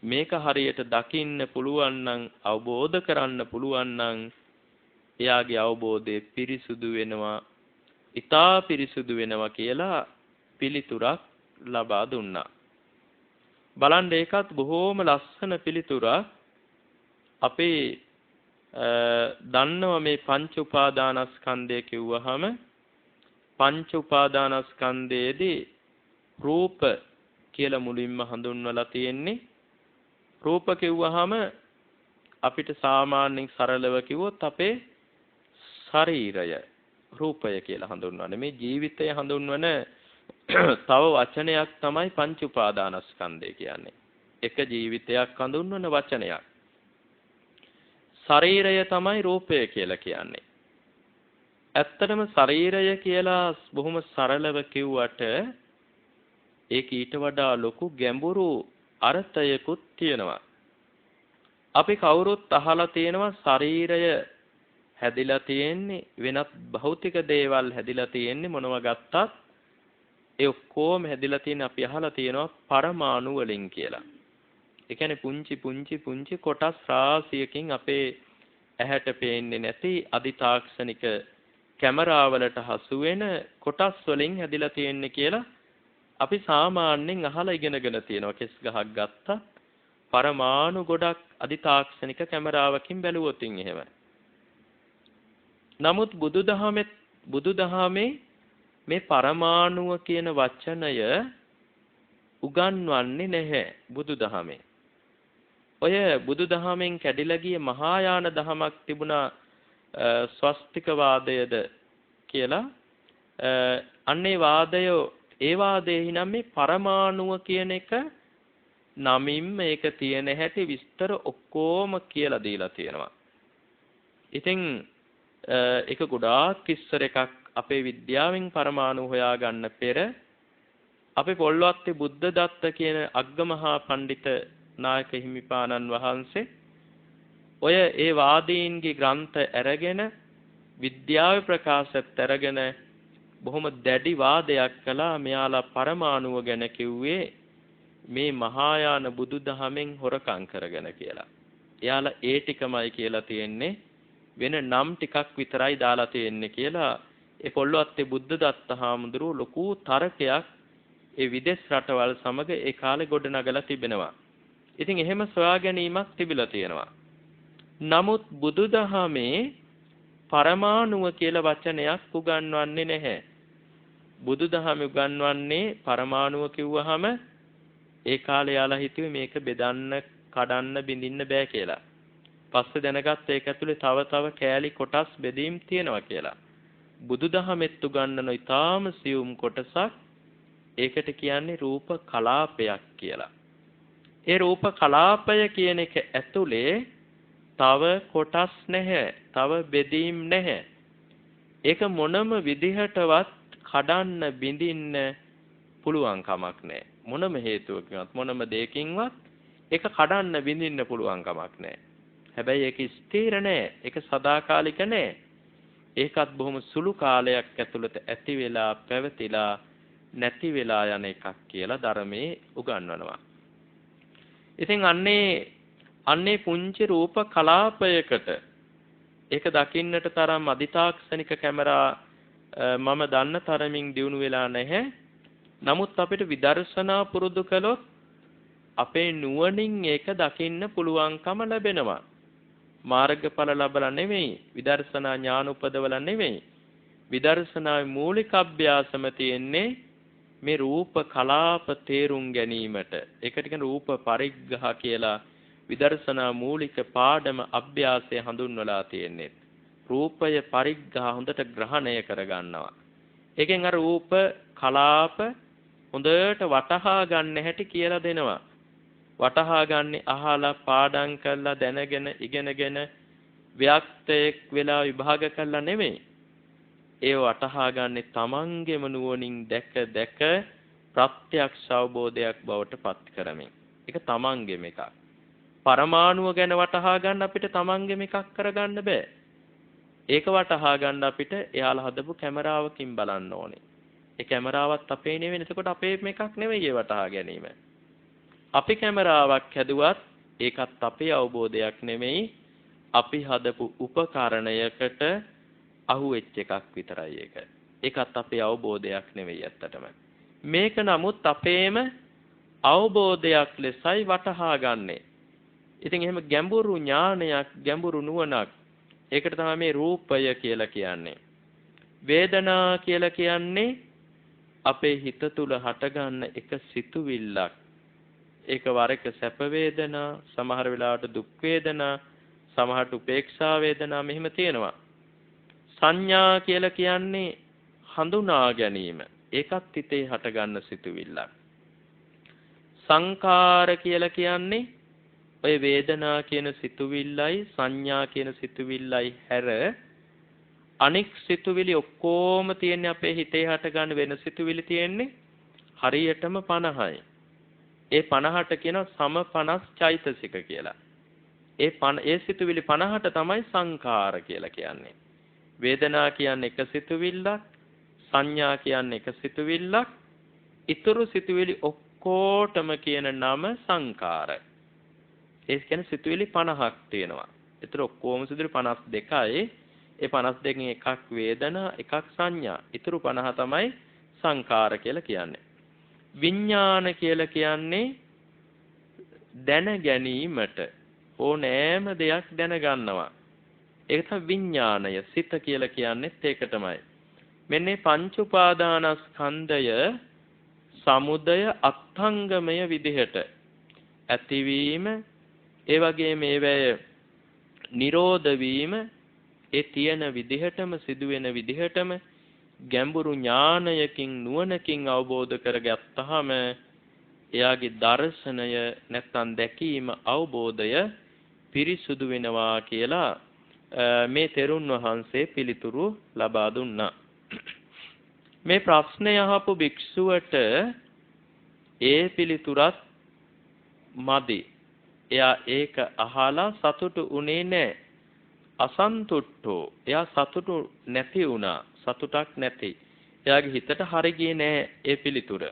මේක හරියට දකින්න පුළුවන් නම් අවබෝධ කරන්න පුළුවන් නම් එයාගේ අවබෝධය පිරිසුදු වෙනවා, ඊටා පිරිසුදු වෙනවා කියලා පිළිතුරක් ලබා දුන්නා. බලන්න ඒකත් බොහෝම ලස්සන පිළිතුරක්. අපේ දන්නවා මේ පංච උපාදානස්කන්ධය කිව්වහම පංච උපාදානස්කන්ධයේදී රූප කියලා මුලින්ම හඳුන්වලා තියෙන්නේ. රූප කිව්වහම අපිට සාමාන්‍යයෙන් සරලව කිව්වොත් අපේ ශරීරය රූපය කියලා හඳුන්වන්නේ. මේ ජීවිතය හඳුන්වන තව වචනයක් තමයි පංච උපාදානස්කන්ධය කියන්නේ. එක ජීවිතයක් හඳුන්වන වචනයක්. ශරීරය තමයි රූපය කියලා කියන්නේ. ඇත්තටම ශරීරය කියලා බොහොම සරලව කිව්වට ඒක ඊට වඩා ලොකු ගැඹුරු අර්ථයකුත් තියෙනවා. අපි කවුරුත් අහලා තියෙනවා ශරීරය හැදිලා තියෙන්නේ වෙනත් භෞතික දේවල් හැදිලා තියෙන්නේ මොනව ගත්තත් ඒ ඔක්කොම හැදිලා තියෙන අපි අහලා තියෙනවා පරමාණු වලින් කියලා. ඒ කියන්නේ පුංචි කොටස් රාශියකින් අපේ ඇහැට පේන්නේ නැති අදිතාක්ෂණික කැමරාවලට හසු වෙන කොටස් වලින් හැදිලා තියෙන්නේ කියලා අපි සාමාන්‍යයෙන් අහලා ඉගෙනගෙන තියෙනවා. කෙස් ගහක් ගත්තා පරමාණු ගොඩක් අදිතාක්ෂණික කැමරාවකින් බැලුවොතින් එහෙම. නමුත් බුදුදහමේ මේ පරමාණුව කියන වචනය උගන්වන්නේ නැහැ බුදුදහමේ. ඔය බුදුදහමෙන් කැඩිලා ගිය මහායාන දහමක් තිබුණා ස්වස්තික වාදයද කියලා. අන්නේ වාදය ඒ වාදයේ නම් මේ පරමාණුව කියන එක නමින් මේක තියෙන හැටි විස්තර ඔක්කොම කියලා දීලා තියෙනවා. ඉතින් ඒක ගොඩාක් ඉස්සර එකක් අපේ විද්‍යාවෙන් පරමාණු හොයාගන්න පෙර අපේ පොල්වත්තේ බුද්ධදත්ත කියන අග්ගමහා පඬිත නායක හිමිපාණන් වහන්සේ ඔය ඒ වාදීන්ගේ ග්‍රන්ථ අරගෙන විද්‍යාවේ ප්‍රකාශත් අරගෙන බොහොම දැඩි වාදයක් කළා. මෙයාලා පරමාණුව ගැන කිව්වේ මේ මහායාන බුදුදහමෙන් හොරකම් කරගෙන කියලා. එයාලා ඒ ටිකමයි කියලා තියෙන්නේ වෙන නම් ටිකක් විතරයි දාලා තියෙන්නේ කියලා ඒ පොල්වත්තේ බුද්ධදත්ත හාමුදුරුවෝ ලොකු තර්කයක් ඒ විදේශ රටවල් සමග ඒ කාලේ ගොඩනගලා තිබෙනවා. ඉතින් එහෙම සොයා ගැනීමක් තිබිලා තියෙනවා. නමුත් බුදුදහමේ පරමාණුව කියලා වචනයක් උගන්වන්නේ නැහැ. බුදුදහම උගන්වන්නේ පරමාණුව කිව්වහම ඒ කාලේ යාලා හිතුවේ මේක බෙදන්න, කඩන්න, බිඳින්න බෑ කියලා. පස්සේ දැනගත්ත ඒක ඇතුලේ තව කෑලි කොටස් බෙදීම් තියෙනවා කියලා. බුදුදහමෙත් උගන්වන ඊටාම සියුම් කොටසක් ඒකට කියන්නේ රූප කලාපයක් කියලා. ඒ රූප කලාපය කියන එක ඇතුලේ තව කොටස් නැහැ, තව බෙදීම් නැහැ. ඒක මොනම විදිහටවත් කඩන්න බිඳින්න පුළුවන් කමක් නැහැ. මොනම හේතුවකින්වත් මොනම දෙයකින්වත් ඒක කඩන්න බිඳින්න පුළුවන් කමක් නැහැ. හැබැයි ඒක ස්ථිර නැහැ. ඒක සදාකාලික නැහැ. ඒකත් බොහොම සුළු කාලයක් ඇතුළත ඇති වෙලා පැවතිලා නැති වෙලා යන එකක් කියලා ධර්මයේ උගන්වනවා. ඉතින් අන්නේ පුංචි රූප කලාපයකට ඒක දකින්නට තරම් අධිතාක්ෂණික කැමරා මම දන්න තරමින් දියුණු වෙලා නැහැ. නමුත් අපිට විදර්ශනා පුරුදු කළොත් අපේ නුවණින් ඒක දකින්න පුළුවන්කම ලැබෙනවා. මාර්ගඵල ලැබලා නෙවෙයි, විදර්ශනා ඥාන උපදවලා නෙවෙයි. විදර්ශනාවේ මූලික අභ්‍යාසම තියෙන්නේ මේ රූප කලාප තේරුම් ගැනීමට. ඒකට කියන රූප පරිග්‍රහ කියලා විදර්ශනා මූලික පාඩම අභ්‍යාසය හඳුන්වලා තියෙන්නේ. රූපය පරිග්‍රහ හොඳට ග්‍රහණය කරගන්නවා. ඒකෙන් අර රූප කලාප හොඳට වටහා ගන්න හැටි කියලා දෙනවා. වටහා ගන්න අහලා පාඩම් කරලා දැනගෙන ඉගෙනගෙන ව්‍යක්තයක් වෙලා විභාග කරලා නෙමෙයි. ඒ වටහා ගන්න තමන්ගේම නුවණින් දැක ප්‍රත්‍යක්ෂ අවබෝධයක් බවට පත් කරමින්. ඒක තමන්ගේම එකක්. පරමාණුව ගැන වටහා ගන්න අපිට තමන්ගේම එකක් කරගන්න බෑ. ඒක වටහා ගන්න අපිට එයාලා හදපු කැමරාවකින් බලන්න ඕනේ. ඒ කැමරාවත් අපේ නෙවෙයි. එතකොට අපේ එකක් නෙවෙයි ඒ වටහා ගැනීම. අපි කැමරාවක් හැදුවත් ඒකත් අපේ අවබෝධයක් නෙමෙයි. අපි හදපු උපකරණයකට අහුවෙච්ච එකක් විතරයි ඒක. ඒකත් අපේ අවබෝධයක් නෙවෙයි ඇත්තටම. මේක නමුත් අපේම අවබෝධයක් ලෙසයි වටහා ගන්නෙ. ඉතින් එහෙම ගැඹුරු ඥානයක්, ගැඹුරු නුවණක් ඒකට තමයි මේ රූපය කියලා කියන්නේ. වේදනා කියලා කියන්නේ අපේ හිත තුල හටගන්න එක සිතුවිල්ලක්. ඒක වරක සැප වේදනා, සමහර වෙලාවට දුක් වේදනා, සමහරට උපේක්ෂා වේදනා මෙහෙම තියෙනවා. සංඥා කියලා කියන්නේ හඳුනා ගැනීම. ඒකත් හිතේ හටගන්න සිතුවිල්ලක්. සංඛාර කියලා කියන්නේ ඔය වේදනා කියන සිතුවිල්ලයි සංඥා කියන සිතුවිල්ලයි හැර අනික් සිතුවිලි ඔක්කොම තියෙන්නේ අපේ හිතේ හටගන්න වෙන සිතුවිලි තියෙන්නේ හරියටම 50යි. ඒ 50ට කියනවා සම 50 චෛතසික කියලා. ඒ සිතුවිලි 50ට තමයි සංඛාර කියලා කියන්නේ. වේදනා කියන්නේ එක සිතුවිල්ලක්, සංඥා කියන්නේ එක සිතුවිල්ලක්, ඊතුරු සිතුවිලි ඔක්කොටම කියන නම සංඛාර. ඒ කියන්නේ සිතුවිලි 50ක් තියෙනවා. ඊතර ඔක්කොම සිතුවිලි 52යි. ඒ 52කින් එකක් වේදනා, එකක් සංඥා. ඊතුරු 50 තමයි සංඛාර කියලා කියන්නේ. විඥාන කියලා කියන්නේ දැන ගැනීමට ඕනෑම දෙයක් දැනගන්නවා. ඒක තමයි විඥාණය. සිත කියලා කියන්නේත් ඒක තමයි. මෙන්න මේ පංච උපාදානස්කන්ධය සමුදය අත්ංගමය විදිහට ඇතිවීම, ඒ වගේම ඒවැය නිරෝධ වීම, ඒ තියෙන විදිහටම සිදුවෙන විදිහටම ගැඹුරු ඥානයකින් නුවණකින් අවබෝධ කරගත්තාම එයාගේ දර්ශනය නැත්නම් දැකීම අවබෝධය පිරිසුදු වෙනවා කියලා මේ තෙරුන් වහන්සේ පිළිතුරු ලබා දුන්නා. මේ ප්‍රශ්නය අහපු භික්ෂුවට ඒ පිළිතුරත් මදි. එයා ඒක අහලා සතුටු උනේ නැහැ. අසන්තුට්ඨෝ. එයා සතුටු නැති වුණා. සතුටක් නැති. එයාගේ හිතට හරි ගියේ නැහැ ඒ පිළිතුර.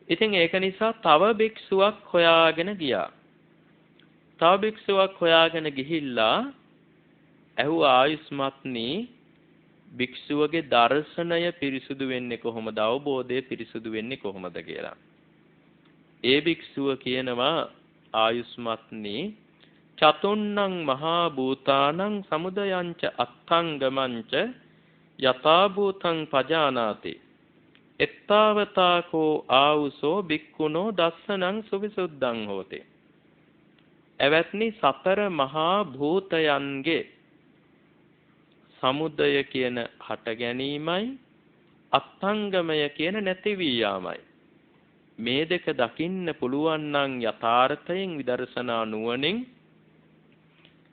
ඉතින් ඒක නිසා තව භික්ෂුවක් හොයාගෙන ගියා. තව භික්ෂුවක් හොයාගෙන ගිහිල්ලා ඇහුවා ආයුෂ්මත්නි භික්ෂුවගේ දර්ශනය පිරිසුදු වෙන්නේ කොහොමද? අවබෝධය පිරිසුදු වෙන්නේ කොහොමද කියලා. ඒ භික්ෂුව කියනවා ආයුස්මත්නි චතුන්නං මහා භූතානං සමුදයංච අත්ථංගමංච යථා භූතං පජානාති එත්තාවතාකෝ ආවුසෝ භික්ඛුනෝ දස්සනං සුවිසුද්ධං හෝති. එවත්නි සතර මහා භූතයන්ගේ සමුදය කියන හට ගැනීමයි අත්ංගමය කියන නැති වී යාමයි. මේ දෙක දකින්න පුළුවන් නම් යථාර්ථයෙන් විදර්ශනා නුවණින්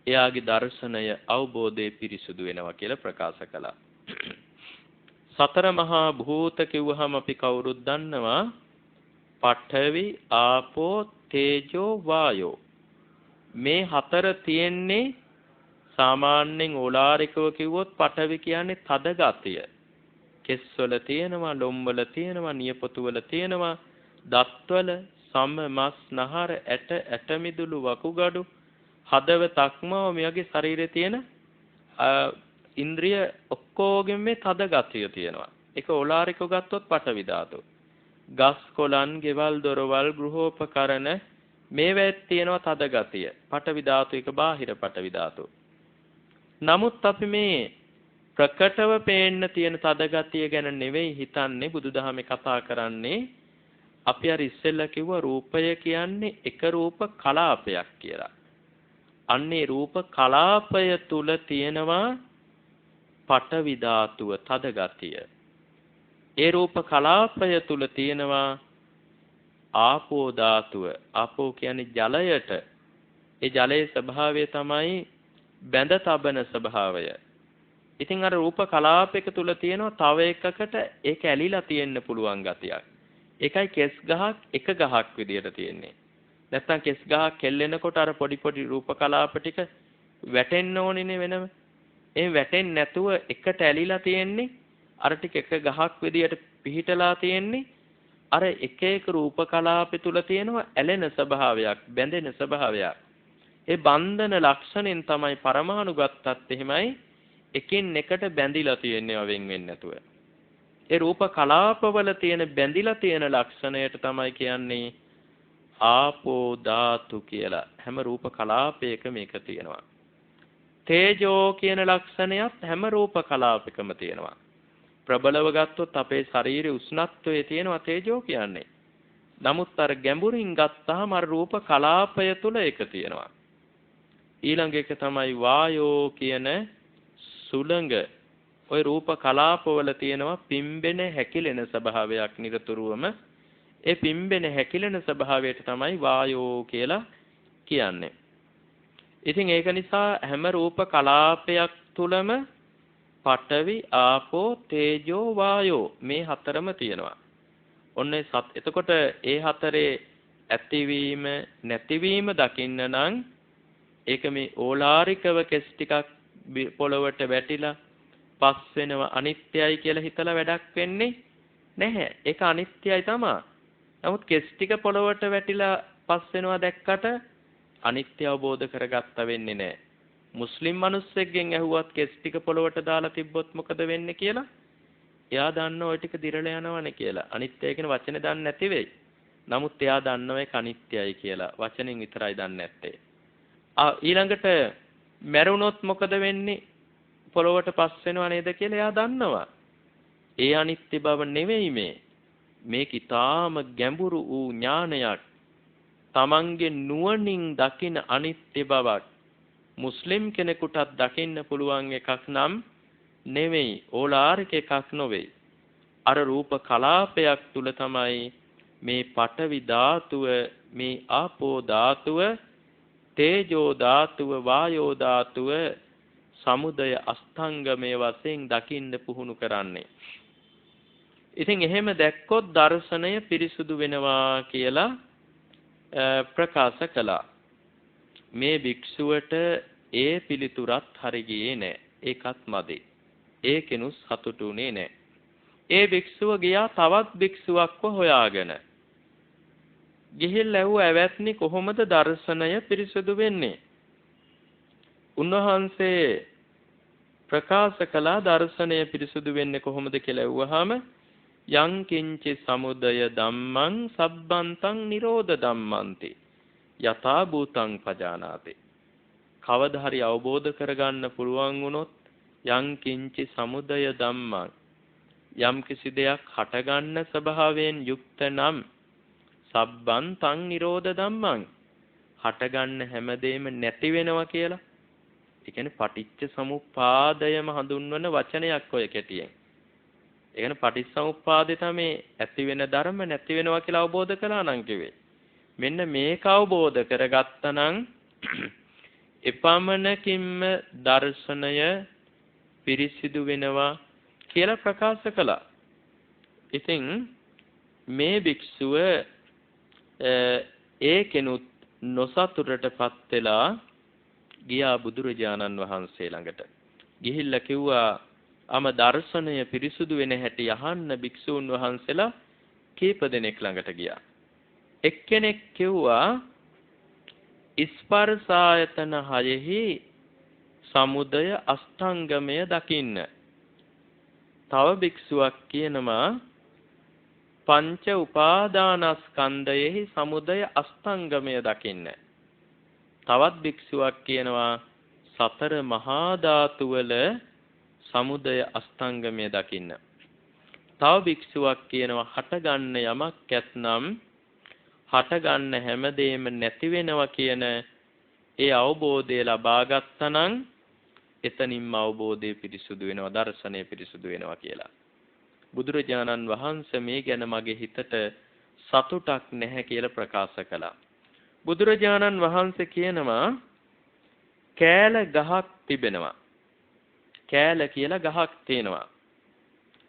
එයාගේ දර්ශනය අවබෝධයේ පිරිසුදු වෙනවා කියලා ප්‍රකාශ කළා. සතර මහා භූත කිව්වහම අපි කවුරුත් දන්නවා පඨවි ආපෝ තේජෝ වායෝ. මේ හතර තියෙන්නේ සාමාන්‍යයෙන් ඕලාරිකව කිව්වොත් පඨවි කියන්නේ තද ගතිය. කෙස්වල තියෙනවා, ලොම්වල තියෙනවා, නියපොතුවල තියෙනවා, දත්වල, සම, මස්, නහර, ඇට මිදුළු, වකුගඩු, හදවතක්ම මෙයාගේ ශරීරයේ තියෙන ඉන්ද්‍රිය ඔක්කොගෙම මේ තද ගතිය තියෙනවා. ඒක ඕලාරිකව ගත්තොත් පඨවි ධාතුව. ගස් කොළන්, ගෙවල් දොරවල්, ගෘහෝපකරණ මේවෙත් තියෙනවා තද ගතිය. පඨවි ධාතුව එක බාහිර පඨවි ධාතුව. නමුත් අපි මේ ප්‍රකටව පේන්න තියෙන තද ගතිය ගැන නෙවෙයි හිතන්නේ බුදුදහමේ කතා කරන්නේ. අපි අර ඉස්සෙල්ලා කිව්වා රූපය කියන්නේ එක රූප කලාපයක් කියලා. අන්නේ රූප කලාපය තුල තියෙනවා පඨවි ධාතුව තද ගතිය. ඒ රූප කලාපය තුල තියෙනවා ආපෝ ධාතුව. ආපෝ කියන්නේ ජලයට. ඒ ජලයේ ස්වභාවය තමයි බැඳ තබන ස්වභාවය. ඉතින් අර රූප කලාපයක තුල තියෙනවා තව එකකට ඒක ඇලිලා තියෙන්න පුළුවන් ගතියක්. ඒකයි කෙස් ගහක් එක ගහක් විදියට තියෙන්නේ. නැත්තම් කෙස් ගහක් කෙල්ලෙනකොට අර පොඩි පොඩි රූප කලාප ටික වැටෙන්න ඕනේනේ වෙනම. ඒ වැටෙන්නේ නැතුව එකට ඇලිලා තියෙන්නේ අර ටික එක ගහක් විදියට පිහිටලා තියෙන්නේ අර එක එක රූප කලාපය තුල තියෙනවා ඇලෙන ස්වභාවයක්, බැඳෙන ස්වභාවයක්. ඒ බන්ධන ලක්ෂණෙන් තමයි පරමාණු ගත්තත් එහෙමයි එකින් එකට බැඳිලා තියෙන්නේ වෙන් වෙන්නේ නැතුව. ඒ රූප කලාපවල තියෙන බැඳිලා තියෙන ලක්ෂණයට තමයි කියන්නේ ආපෝ ධාතු කියලා. හැම රූප කලාපයකම මේක තියෙනවා. තේජෝ කියන ලක්ෂණයත් හැම රූප කලාපයකම තියෙනවා. ප්‍රබලව ගත්තොත් අපේ ශරීරයේ උෂ්ණත්වයේ තියෙනවා තේජෝ කියන්නේ. නමුත් අර ගැඹුරින් ගත්තාම අර රූප කලාපය තුල ඒක තියෙනවා. ඊළඟ එක තමයි වායෝ කියන සුළඟ. ওই රූප කලාපවල තියෙනවා පිම්බෙන හැකිලෙන ස්වභාවයක් නිරතුරුවම. ඒ පිම්බෙන හැකිලෙන ස්වභාවයට තමයි වායෝ කියලා කියන්නේ. ඉතින් ඒක නිසා හැම රූප කලාපයක් තුලම පඨවි ආපෝ තේජෝ වායෝ මේ හතරම තියෙනවා. ඔන්න එතකොට ඒ හතරේ ඇතිවීම නැතිවීම දකින්න නම් ඒක මේ ඕලාරිකව කෙස් ටිකක් පොළවට වැටිලා පස් වෙනවා අනිත්‍යයි කියලා හිතලා වැඩක් වෙන්නේ නැහැ. ඒක අනිත්‍යයි තමයි. නමුත් කෙස් ටික පොළවට වැටිලා පස් වෙනවා දැක්කට අනිත්‍ය අවබෝධ කරගත්ත වෙන්නේ නැහැ. මුස්ලිම් මිනිස්සෙක්ගෙන් ඇහුවත් කෙස් ටික පොළවට දාලා තිබ්බොත් මොකද වෙන්නේ කියලා එයා දන්නවා ওই ටික දිරලා යනවනේ කියලා. අනිත්‍යය කියන වචනේ දන්නේ නැති වෙයි. නමුත් එයා දන්නවා ඒක අනිත්‍යයි කියලා. වචනෙන් විතරයි දන්නේ නැත්තේ. ඊළඟට මැරුණොත් මොකද වෙන්නේ? පොළොවට පස් වෙනව නේද කියලා එයා දන්නවා. ඒ අනිත්‍ය බව නෙවෙයි මේ. මේක ඊටාම ගැඹුරු වූ ඥානයක්. තමන්ගේ නුවණින් දකින අනිත්‍ය බවක් මුස්ලිම් කෙනෙකුටත් දකින්න පුළුවන් එකක් නම් නෙවෙයි. ඕලාරික එකක් නොවේ. අර රූප කලාපයක් තුල තමයි මේ පඨවි ධාතුව, මේ ආපෝ ධාතුව, තේජෝ ධාතුව, වායෝ ධාතුව සමුදය අස්තංගමයේ වශයෙන් දකින්න පුහුණු කරන්නේ. ඉතින් එහෙම දැක්කොත් දර්ශනය පිරිසුදු වෙනවා කියලා ප්‍රකාශ කළා. මේ භික්ෂුවට ඒ පිළිතුරත් හරි ගියේ නැහැ. ඒකත් මදි. ඒකෙනුත් සතුටුුනේ නැහැ. ඒ භික්ෂුව ගියා තවත් භික්ෂුවක්ව හොයාගෙන. ගිහිල්ලා ඇහුවා "ඇවැත්නි කොහොමද දර්ශනය පිරිසුදු වෙන්නේ?" උන්වහන්සේ ප්‍රකාශ කළා දර්ශනය පිරිසුදු වෙන්නේ කොහොමද කියලා අහුවාම යං කිංචි සමුදය ධම්මං සබ්බන්තං නිරෝධ ධම්මන්ති යථා භූතං පජානාති. කවදා හරි අවබෝධ කරගන්න පුළුවන් වුණොත් යං කිංචි සමුදය ධම්මං යම් කිසි දෙයක් හටගන්න ස්වභාවයෙන් යුක්ත නම් සබ්බන්තං නිරෝධ ධම්මං හටගන්න හැමදේම නැති වෙනවා කියලා. ඒ කියන්නේ පටිච්ච සමුප්පාදයම හඳුන්වන වචනයක් ඔය කෙටියෙන්. ඒ කියන්නේ පටිච්චසමුප්පාදේ තමයි ඇති වෙන ධර්ම නැති වෙනවා කියලා අවබෝධ කළා නම් කිව්වේ. මෙන්න මේක අවබෝධ කරගත්තා නම් එපමණකින්ම දර්ශනය පිරිසිදු වෙනවා කියලා ප්‍රකාශ කළා. ඉතින් මේ භික්ෂුව ඒකෙනුත් නොසතුටටපත් වෙලා ගියා බුදුරජාණන් වහන්සේ ළඟට. ගිහිල්ලා කිව්වා අම දර්ශනය පිරිසුදු වෙන හැටි අහන්න භික්ෂූන් වහන්සේලා කීප දෙනෙක් ළඟට ගියා. එක්කෙනෙක් කිව්වා ස්පර්ශායතන හයෙහි සමුදය අෂ්ටාංගමය දකින්න. තව භික්ෂුවක් කියනවා පංච උපාදානස්කන්ධයෙහි සමුදය අෂ්ටාංගමය දකින්න. තවත් භික්ෂුවක් කියනවා සතර මහා ධාතු වල සමුදය අෂ්ටාංගමය දකින්න. තව භික්ෂුවක් කියනවා හටගන්න යමක් ඇතනම් හටගන්න හැමදේම නැති වෙනවා කියන ඒ අවබෝධය ලබා ගත්තනම් එතනින්ම අවබෝධය පිරිසුදු වෙනවා දර්ශනය පිරිසුදු වෙනවා කියලා. බුදුරජාණන් වහන්සේ මේ ගැන මගේ හිතට සතුටක් නැහැ කියලා ප්‍රකාශ කළා. බුදුරජාණන් වහන්සේ කියනවා කෑල ගහක් තිබෙනවා. කෑල කියලා ගහක් තියෙනවා.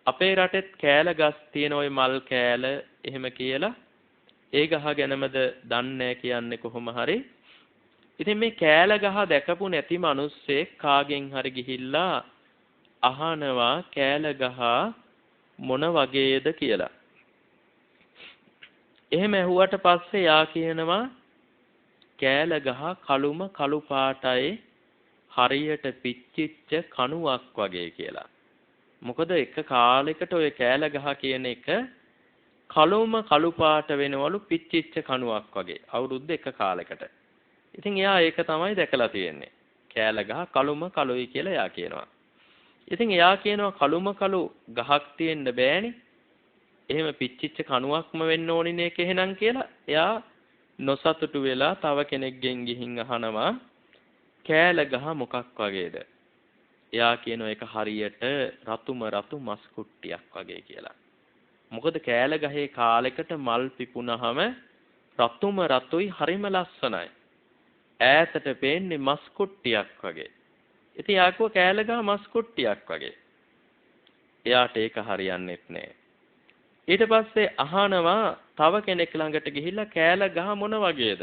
අපේ රටෙත් කෑල ගස් තියෙන ওই මල් කෑල එහෙම කියලා ඒ ගහ ගැනමද දන්නේ කියන්නේ කොහොම හරි. ඉතින් මේ කෑල ගහ දැකපු නැති මිනිස්සෙක් කාගෙන් හරි ගිහිල්ලා අහනවා කෑල ගහ මොන වගේද කියලා. එහෙම ඇහුවට පස්සේ යා කියනවා කෑල ගහ කළුම කළු පාටයි හරියට පිච්චිච්ච කණුවක් වගේ කියලා. මොකද එක කාලයකට ඔය කෑල ගහ කියන එක කළුම කළු පාට වෙනවලු පිච්චිච්ච කණුවක් වගේ. අවුරුද්ද එක කාලයකට. ඉතින් එයා ඒක තමයි දැකලා තියෙන්නේ. කෑල ගහ කළුම කළුයි කියලා එයා කියනවා. ඉතින් එයා කියනවා කළුම කළු ගහක් තියෙන්න බෑනේ. එහෙම පිච්චිච්ච කණුවක්ම වෙන්න ඕනිනේ ඒක එහෙනම් කියලා. එයා නොසතුටු වෙලා තව කෙනෙක්ගෙන් ගිහින් අහනවා කෑල ගහ මොකක් වගේද? එයා කියනවා ඒක හරියට රතුම රතු මස් කුට්ටියක් වගේ කියලා. මොකද කෑල ගහේ කාලයකට මල් පිපුණාම රතුම රතුයි හරිම ලස්සනයි. ඈතට පේන්නේ මස් කුට්ටියක් වගේ. ඉතින් යාකෝ කෑල ගහ මස් කුට්ටියක් වගේ. එයාට ඒක හරියන්නේත් නැහැ. ඊට පස්සේ අහනවා තව කෙනෙක් ළඟට ගිහිල්ලා කෑල ගහ මොන වගේද?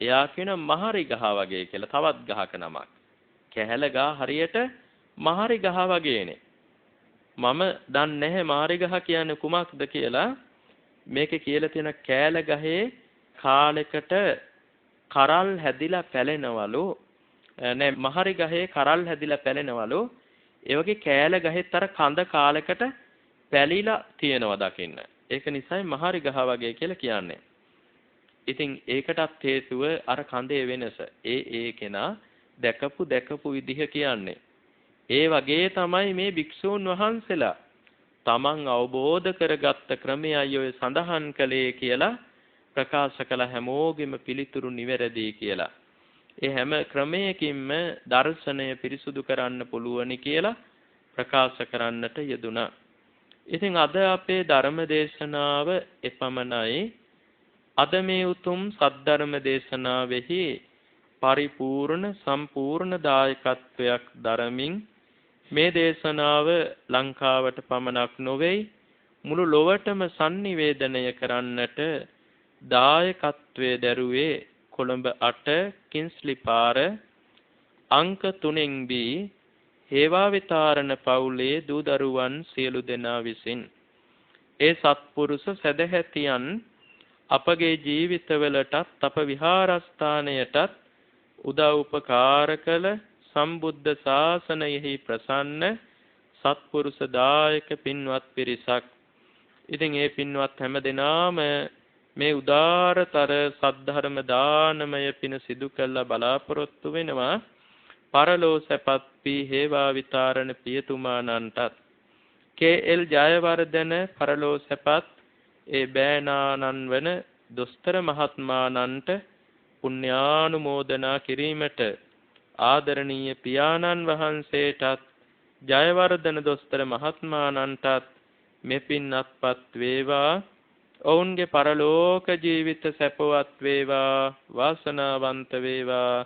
එයා කියන මහරි ගහ වගේ කියලා තවත් ගහක නමක්. කෑල ගහ හරියට මහරි ගහ වගේනේ. මම දන්නේ නැහැ මහරි ගහ කියන්නේ කුමක්ද කියලා. මේකේ කියලා තියෙන කෑල ගහේ කාලයකට කරල් හැදිලා පැලෙනවලු. නෑ මහරි ගහේ කරල් හැදිලා පැලෙනවලු. ඒ වගේ කෑල ගහෙත් අර කඳ කාලයකට පැලිලා තියෙනවා දකින්න. ඒක නිසායි මහරි ගහ වගේ කියලා කියන්නේ. ඉතින් ඒකටත් හේතුව අර කඳේ වෙනස. ඒ කෙනා දැකපු විදිහ කියන්නේ. ඒ වගේ තමයි මේ භික්ෂූන් වහන්සේලා තමන් අවබෝධ කරගත්ත ක්‍රමයයි ඔය සඳහන් කළේ කියලා ප්‍රකාශ කළ හැමෝගෙම පිළිතුරු නිවැරදි කියලා. ඒ හැම ක්‍රමයකින්ම දර්ශනය පිරිසුදු කරන්න පුළුවනි කියලා ප්‍රකාශ කරන්නට යෙදුණා. ඉතින් අද අපේ ධර්ම දේශනාව එපමණයි. අද මේ උතුම් සද්ධර්ම දේශනාවෙහි පරිපූර්ණ සම්පූර්ණ දායකත්වයක් දරමින් මේ දේශනාව ලංකාවට පමණක් නොවේ මුළු ලොවටම sannivedanaya කරන්නට දායකත්වයේ දරුවේ කොළඹ 8 කින්ස්ලි පාර අංක 3 B හේවා විතාරණ පවුලේ දූ දරුවන් සියලු දෙනා විසින් ඒ සත්පුරුෂ සදහැතියන් අපගේ ජීවිතවලටත් අප විහාරස්ථානයටත් උදව් උපකාර කළ සම්බුද්ධ ශාසනයෙහි ප්‍රසන්න සත්පුරුෂ දායක පින්වත් පිරිසක්. ඉතින් ඒ පින්වත් හැමදෙනාම මේ උදාරතර සද්ධර්ම දානමය පින සිදු කළා බලාපොරොත්තු වෙනවා. පරලෝ සැපත් වී හේවා විතරණ පියතුමාණන්ටත් කේ.එල්. ජයවර්ධන පරලෝ සැපත් ඒ බෑනානන් වන දොස්තර මහත්මාණන්ට පුණ්‍යානුමෝදනා කිරීමට ආදරණීය පියාණන් වහන්සේටත් ජයවර්ධන දොස්තර මහත්මාණන්ටත් මෙපින් අත්පත් වේවා. ඔවුන්ගේ පරලෝක ජීවිත සැපවත් වේවා, වාසනාවන්ත වේවා.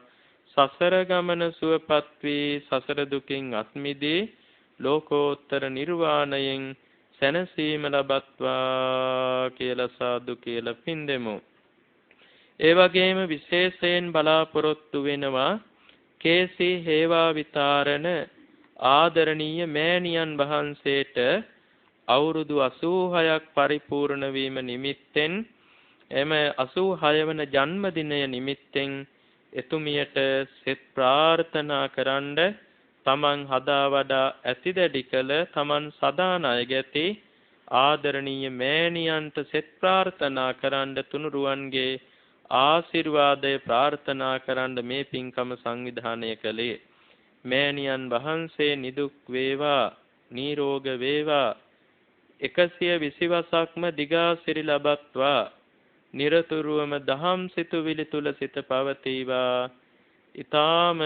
සසර ගමන සුවපත් වී සසර දුකින් අත් මිදී ලෝකෝත්තර නිර්වාණයෙන් සැනසීම ලබත්වා කියලා සාදු කියලා පින් දෙමු. ඒ වගේම විශේෂයෙන් බලාපොරොත්තු වෙනවා කේ.සී. හේවා විතරණ ආදරණීය මෑණියන් වහන්සේට අවුරුදු 86ක් පරිපූර්ණ වීම නිමිත්තෙන් එම 86 වන ජන්මදිනය නිමිත්තෙන් එතුමියට සෙත් ප්‍රාර්ථනා කරන්ඩ තමන් හදා වඩා ඇතිදැඩි කළ තමන් සදානාය ගැති ආදරණීය මෑණියන්ට සෙත් ප්‍රාර්ථනා කරන්ඩ තුනුරුවන්ගේ ආශිර්වාදය ප්‍රාර්ථනා කරන්ඩ මේ පින්කම සංවිධානය කළේ. මෑණියන් වහන්සේ නිදුක් වේවා, නිරෝග වේවා, 120 දිගාසිරි ලබත්වා, නිරතුරුවම දහම් සිතුවිලි තුල සිත පවතිවා, ඊ타ම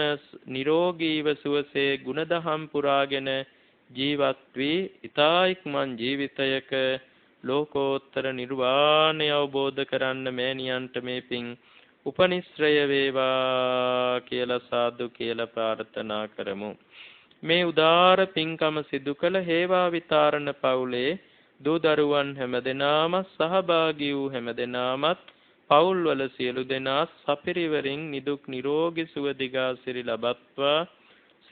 නිරෝගීව සුවසේ ගුණදහම් පුරාගෙන ජීවත් වී ඊතා ඉක්මන් ජීවිතයක ලෝකෝත්තර නිර්වාණය අවබෝධ කරන්න මෑණියන්ට මේ පින් උපනිශ්‍රය වේවා කියලා සාදු කියලා ප්‍රාර්ථනා කරමු. මේ උදාර පින්කම සිදු කළ හේවා විතරණ පවුලේ දූ දරුවන් හැමදෙනාම සහභාගී වූ හැමදෙනාමත් පවුල්වල සියලු දෙනා සපිරිවරින් නිදුක් නිරෝගී සුව දිගාසිරි ලබත්වා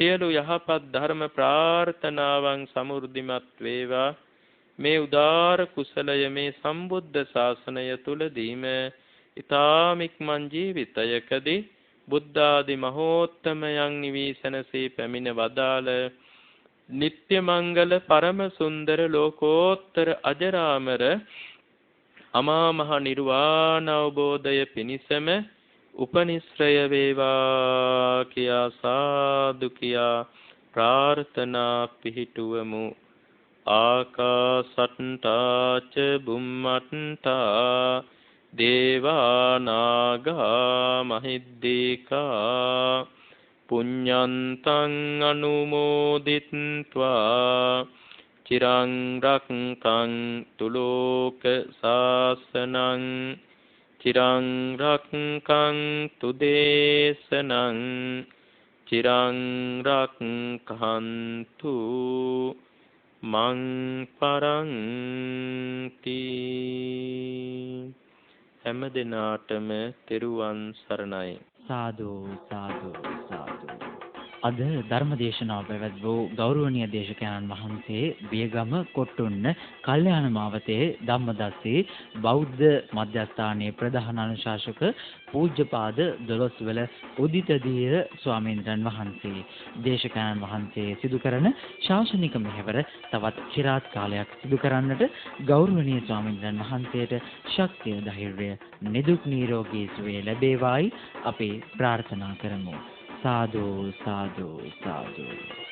සියලු යහපත් ධර්ම ප්‍රාර්ථනාවන් සමෘද්ධිමත් වේවා. මේ උදාර කුසලය මේ සම්බුද්ධ ශාසනය තුලදීම ඊ타මික්මන් ජීවිතයකදී බුද්ධාදි මහෝත්තමයන් නිවීසනසේ පැමිණ වදාළ නිත්‍ය මංගල පරම සුන්දර ලෝකෝත්තර අජරාමර අමා මහ නිර්වාණ අවබෝධය පිණිසම උපනිශ්‍රය වේවා කියා සාදු කියා ප්‍රාර්ථනා පිහිටුවමු. ආකාසට්ටා ච බුම්මට්ටා දේවා නාග මහිද්దికා පුඤ්ඤන්තං අනුමෝදිත්වා චිරං රක්ඛන්තු ලෝක සාසනං චිරං රක්ඛන්තු දේශනං චිරං රක්ඛන්තු මං පරන්ති. හැම දිනාටම තෙරුවන් සරණයි. සාදු සාදු සාදු. අද ධර්මදේශනාව පැවැත් වූ ගෞරවනීය දේශකයන්න් වහන්සේ බියගම කොට්ටුන්න කල්යාණ මාවතේ ධම්මදස්සී බෞද්ධ මධ්‍යස්ථානයේ ප්‍රධාන අනුශාසක පූජ්‍යපාද දොළොස්වල උදිතදීර ස්වාමීන්ද්‍රයන් වහන්සේ දේශකයන්න් වහන්සේ සිදු කරන ශාසනික මෙහෙවර තවත් চিරාත් කාලයක් සිදු කරන්නට ගෞරවනීය ස්වාමීන්ද්‍රයන් වහන්සේට ශක්තිය ධෛර්යය නිදුක් නිරෝගී සුවය ලැබේවායි අපි ප්‍රාර්ථනා කරමු. साधु साधु साधु.